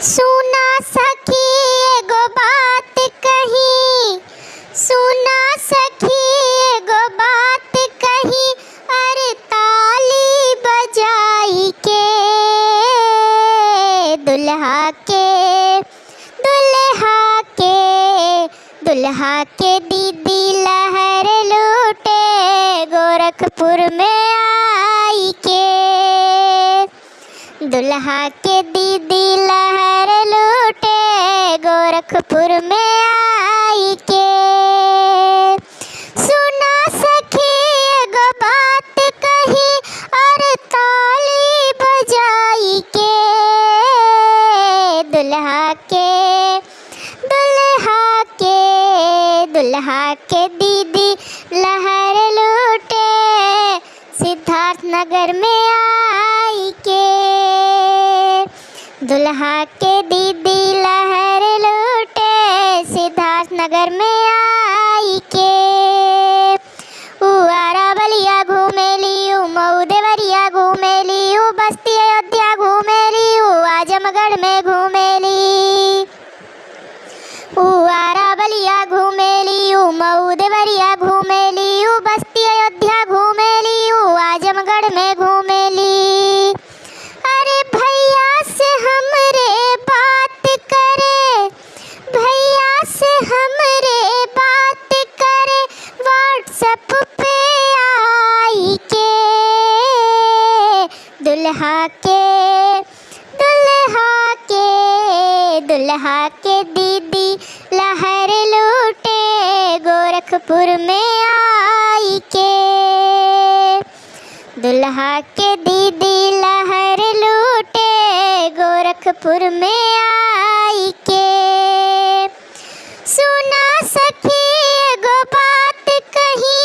सुना सखी एगो बात कही, सुना सखी एगो बात कही, अरे ताली बजाई के दुल्हा के दुल्हा के दुल्हा के दीदी लहर लूटे गोरखपुर में आई के। दुल्हा के दीदी लहर लूटे गोरखपुर में आई के। सुना सखी एगो बात कही, और ताली बजाई के दुल्हा के दुल्हा के दुल्हा के दीदी लहर लूटे सिद्धार्थ नगर में आई के। दुल्हा के दीदी लहर लूटे सिद्धार्थ नगर में आई के। आरा बलिया घूमेली, मऊ देवरिया घूमेली, बस्ती अयोध्या घूमेली, आजमगढ़ में घूमेली। आरा बलिया घूमेली, मऊ देवरिया घूमेली, बस्ती अयोध्या घूमेली, आजमगढ़ में घूमेली। अरे भैया से हमरे बात करे, भैया से हमरे बात करे, व्हाट्सएप पे आई के दुल्हा के दुल्हा के दुल्हा के दीदी लहर लूटे गोरखपुर में आई के। दुल्हा के दीदी लहर लूटे गोरखपुर में आई के। सुना सखी एगो बात कही,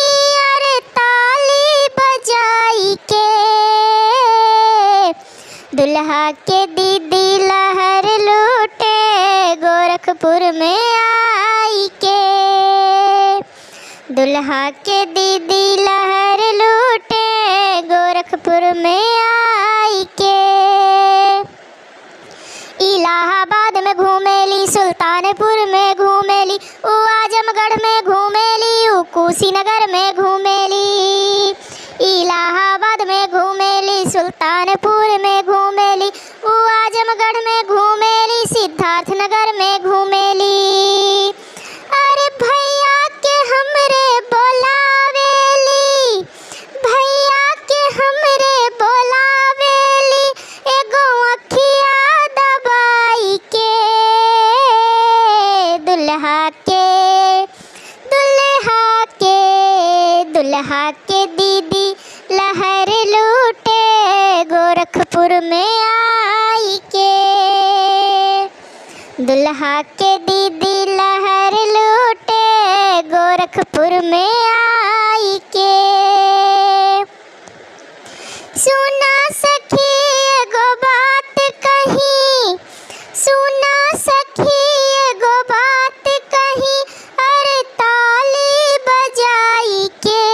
अरे ताली बजाई के दुल्हा के दीदी लहर लूटे गोरखपुर में आई के। दुल्हा के दीदी लहर लूटे गोरखपुर में आई के। इलाहाबाद में घूमेली, सुल्तानपुर में घूमेली, आजमगढ़ में घूमेली, कुशीनगर में घूमेली। इलाहाबाद में घूमेली, सुल्तानपुर में घूमेली, आजमगढ़ में घूमेली, सिद्धार्थ नगर में घूमेली। अरे भैया के हमरे बोलावेली, भैया के हमरे बोलावेली, एगो अखिया दबाई के दुल्हा के दुल्हा के दुल्हा के दीदी लहर लूटे गोरखपुर में आई के। दुल्हा के दीदी लहर लूटे गोरखपुर में आई के। सुना सखी एगो बात कही, सुना सखी एगो बात कही, अरे ताली बजाई के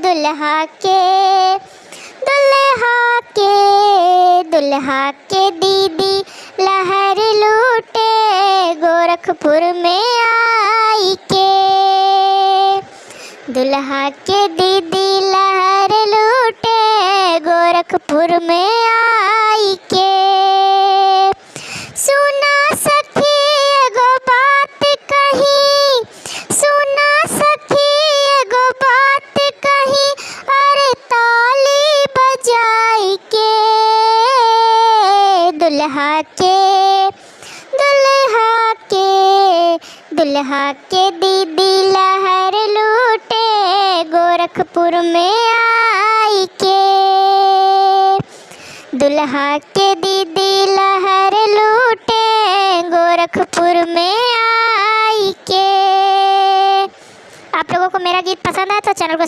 दुल्हा के दुल्हा के दुल्हा के दीदी लहर लूटे गोरखपुर में आई के। दुल्हा के दीदी लहर लूटे गोरखपुर में आई के। सुना सखी एगो बात कही, सुना सखी एगो बात कही, अरे ताली बजाई के दुल्हा के दुल्हा के दुल्हा के दीदी लहर लूटे गोरखपुर में आई के। दुल्हा के दीदी लहर लूटे गोरखपुर में आई के। आप लोगों को मेरा गीत पसंद आया तो चैनल को